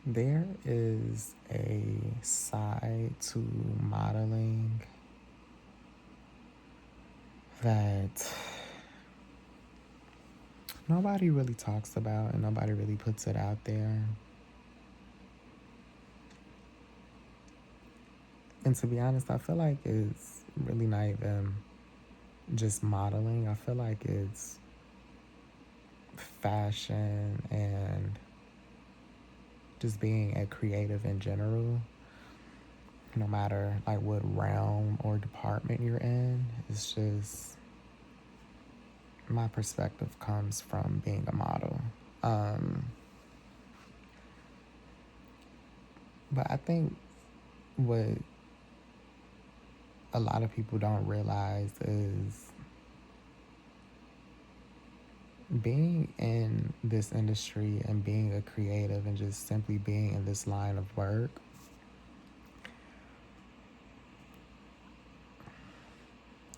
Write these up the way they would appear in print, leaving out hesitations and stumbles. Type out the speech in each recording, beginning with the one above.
There is a side to modeling that nobody really talks about and nobody really puts it out there. And to be honest, I feel like it's really not even just modeling. I feel like it's fashion and just being a creative in general, no matter like what realm or department you're in. It's just my perspective comes from being a model. Um, but I think what a lot of people don't realize is being in this industry and being a creative and just simply being in this line of work,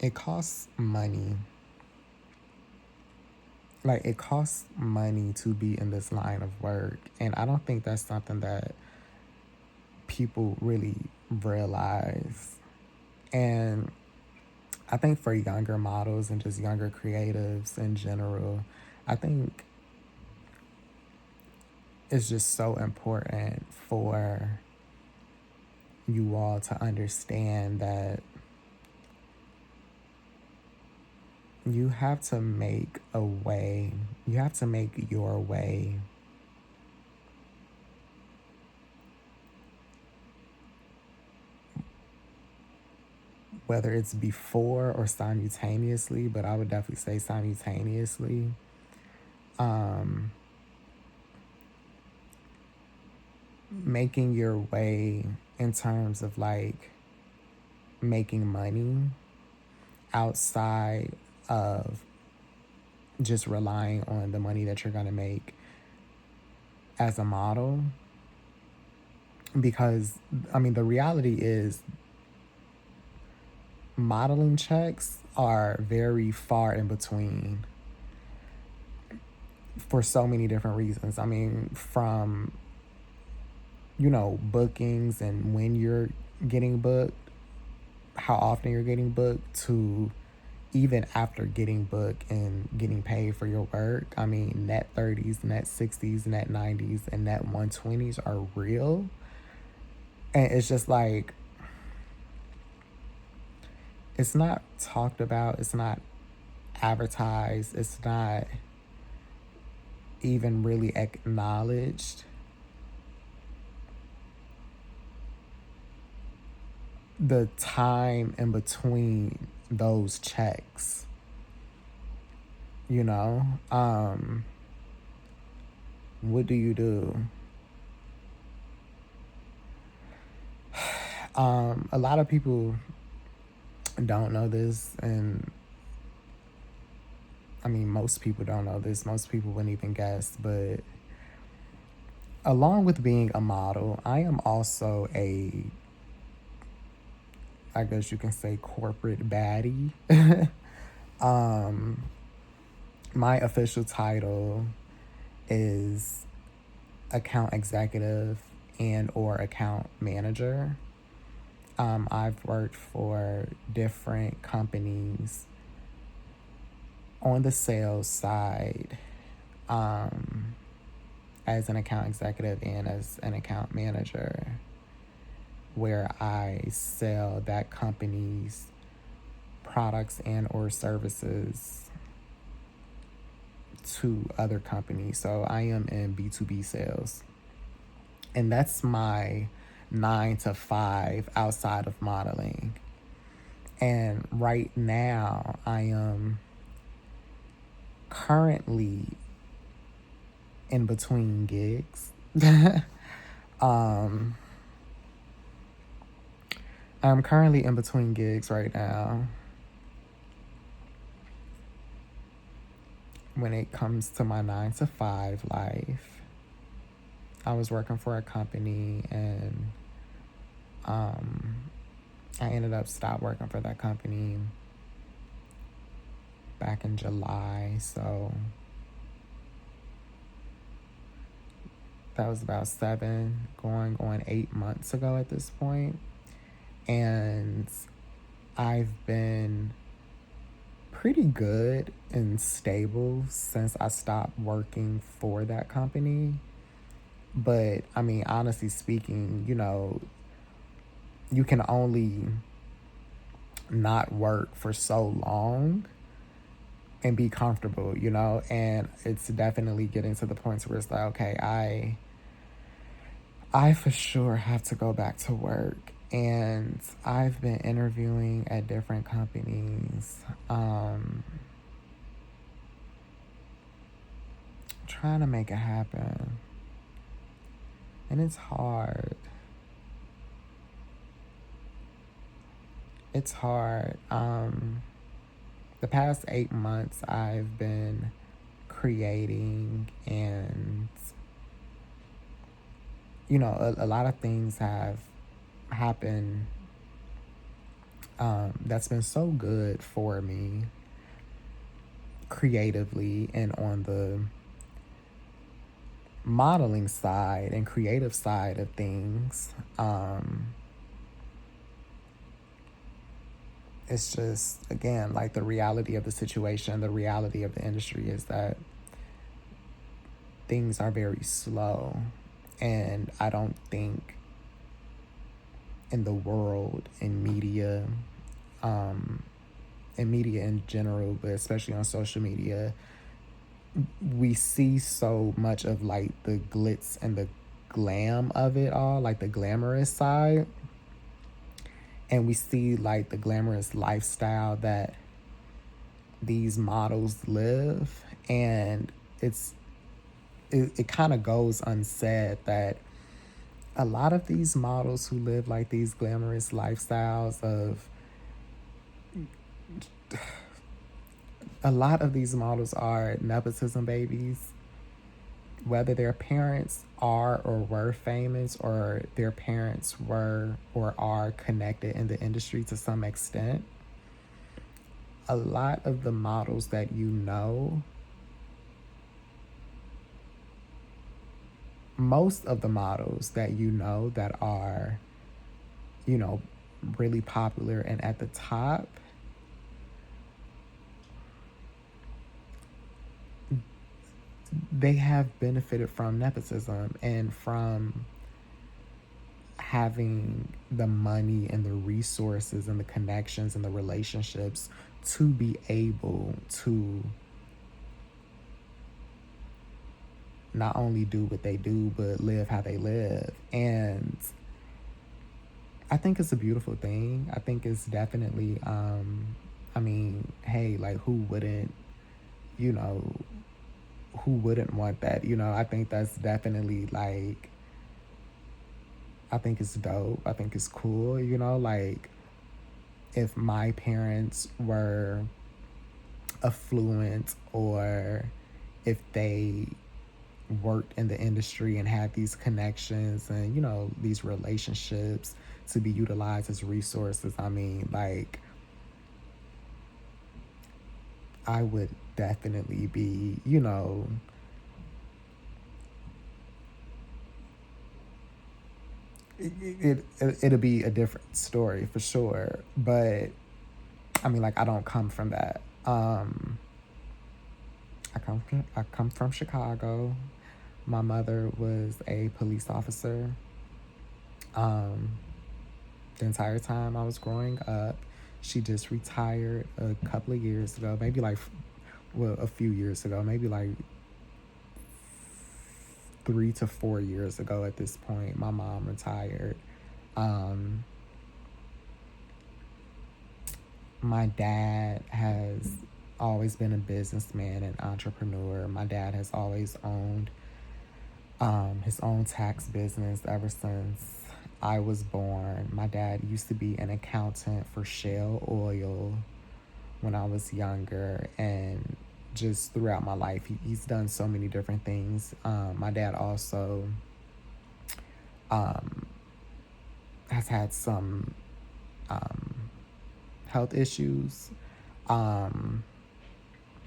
it costs money. Like, it costs money to be in this line of work. And I don't think that's something that people really realize. And I think for younger models and just younger creatives in general, I think it's just so important for you all to understand that you have to make a way, you have to make your way, whether it's before or simultaneously, but I would definitely say simultaneously. Um, Making your way in terms of like making money outside of just relying on the money that you're going to make as a model. Because, I mean, the reality is modeling checks are very far in between for so many different reasons. I mean, from, bookings and when you're getting booked, how often you're getting booked, to even after getting booked and getting paid for your work. I mean, net 30s, net 60s, net 90s, and net 120s are real. And it's just like, it's not talked about, it's not advertised, it's not even really acknowledged. The time in between those checks, you know? What do you do? A lot of people don't know this, and I mean, most people don't know this. Most people wouldn't even guess, but along with being a model, I am also I guess you can say, corporate baddie. um, my official title is account executive and or account manager. I've worked for different companies on the sales side, um, as an account executive and as an account manager, where I sell that company's products and or services to other companies. So I am in B2B sales. And that's my 9 to 5 outside of modeling. And right now I am currently in between gigs. um, I'm currently in between gigs right now. When it comes to my 9 to 5 life, I was working for a company, and um, I ended up stopped working for that company back in July. So That was about 7, going on 8 months ago at this point. And I've been pretty good and stable since I stopped working for that company. But I mean, honestly speaking, you can only not work for so long and be comfortable, and it's definitely getting to the point where it's like, okay, I for sure have to go back to work. And I've been interviewing at different companies, trying to make it happen. And it's hard. It's hard. The past 8 months, I've been creating, and, a lot of things have happened that's been so good for me creatively and on the modeling side and creative side of things. It's just, again, like the reality of the situation, the reality of the industry is that things are very slow. And I don't think in the world, um, in media in general, but especially on social media, we see so much of like the glitz and the glam of it all, like the glamorous side. And we see like the glamorous lifestyle that these models live. And it kind of goes unsaid that a lot of these models who live like these glamorous lifestyles of a lot of these models are nepotism babies, whether their parents are or were famous, or their parents were or are connected in the industry to some extent. A lot of the models that most of the models that are, you know, really popular and at the top, they have benefited from nepotism and from having the money and the resources and the connections and the relationships to be able to not only do what they do but live how they live. And I think it's a beautiful thing. I think it's definitely I mean, hey, like you know who wouldn't want that? I think that's definitely like, I think it's dope. I think it's cool, like if my parents were affluent, or if they worked in the industry and had these connections and, these relationships to be utilized as resources. I mean, like, I would definitely be, it'll be a different story for sure. But I mean, like, I don't come from that. I come from Chicago. My mother was a police officer. Um, the entire time I was growing up. She just retired a couple of years ago, maybe like, well, a few years ago, maybe like 3 to 4 years ago at this point. My mom retired. Um, my dad has always been a businessman and entrepreneur. My dad has always owned his own tax business ever since I was born. My dad used to be an accountant for Shell Oil when I was younger, and just throughout my life, he's done so many different things. My dad also um, has had some um, health issues um,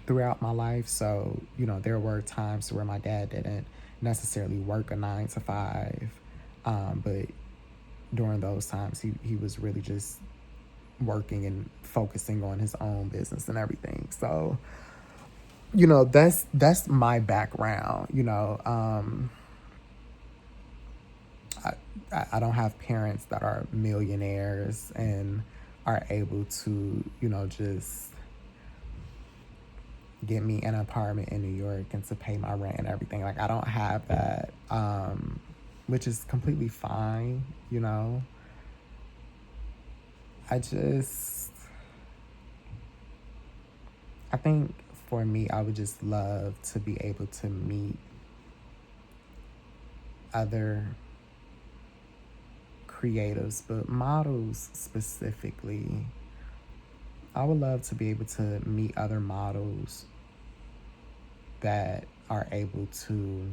throughout my life. So, there were times where my dad didn't necessarily work a 9 to 5. But during those times, he was really just working and focusing on his own business and everything. So, that's my background. I don't have parents that are millionaires and are able to, just get me an apartment in New York and to pay my rent and everything. Like, I don't have that, which is completely fine. I just, I think for me, I would just love to be able to meet other creatives, but models specifically. I would love to be able to meet other models that are able to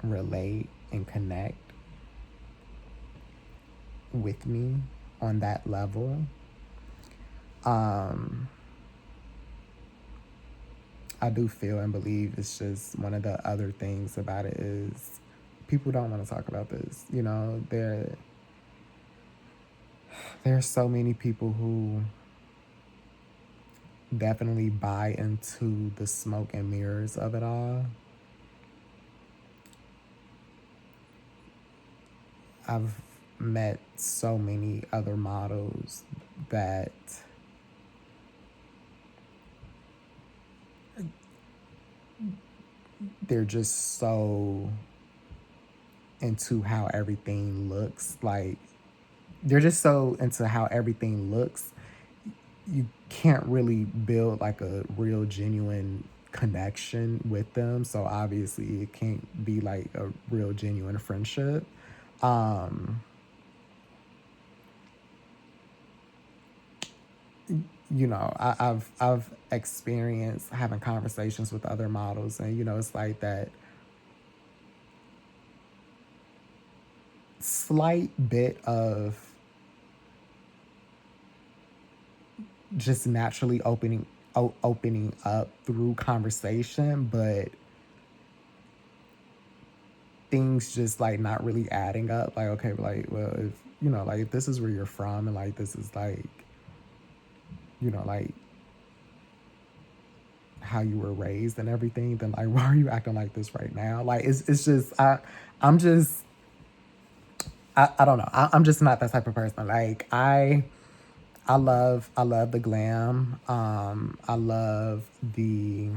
relate and connect with me on that level. I do feel and believe it's just one of the other things about it is people don't want to talk about this. There's so many people who definitely buy into the smoke and mirrors of it all. I've met so many other models that they're just so into how everything looks. Like, they're just so into how everything looks. You can't really build like a real genuine connection with them. So obviously it can't be like a real genuine friendship. Um, I've experienced having conversations with other models, and it's like that slight bit of just naturally opening up through conversation, but things just like not really adding up. Like, okay, like, well, if like, if this is where you're from, and like this is like, like how you were raised and everything, then like, why are you acting like this right now? Like, it's just I'm just I don't know. I'm just not that type of person. Like, I love the glam. I love the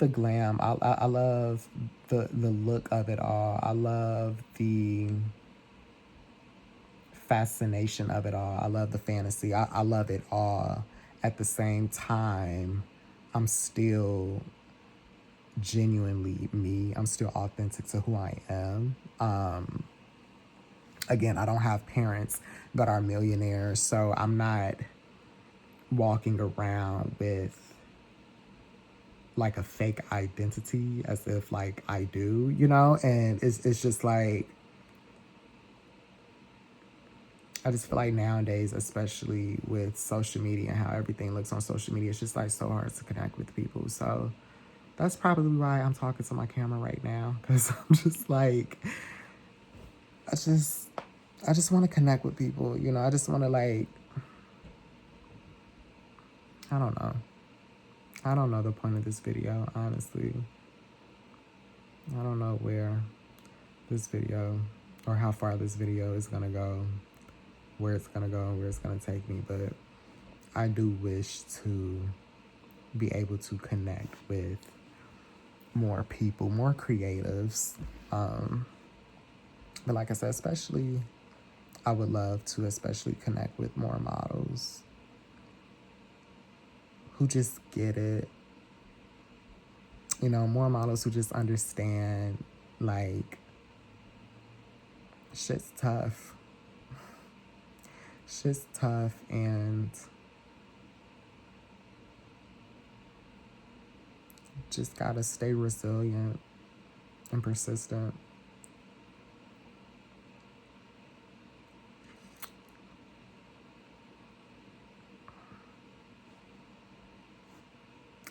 glam. I love the look of it all. I love the fascination of it all. I love the fantasy. I love it all. At the same time, I'm still genuinely me. I'm still authentic to who I am. Again, I don't have parents that are millionaires, so I'm not walking around with like a fake identity as if like I do, and it's just like, I just feel like nowadays, especially with social media and how everything looks on social media, it's just like so hard to connect with people. So that's probably why I'm talking to my camera right now, because I'm just like, I just I just want to connect with people, I just want to, like, I don't know. I don't know the point of this video, honestly. I don't know where this video or how far this video is going to go, where it's going to go, and where it's going to take me, but I do wish to be able to connect with more people, more creatives. But like I said, especially, I would love to especially connect with more models who just get it. More models who just understand, like, shit's tough. Shit's tough, and just gotta stay resilient and persistent.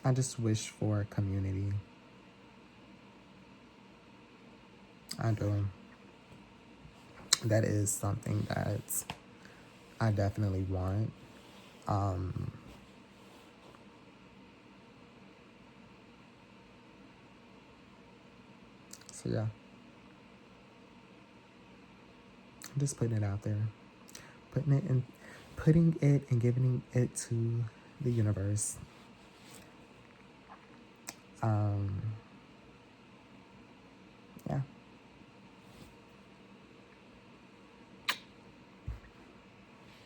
I just wish for community. I do. That is something that I definitely want. Um, so yeah, I'm just putting it out there, putting it in, putting it and giving it to the universe.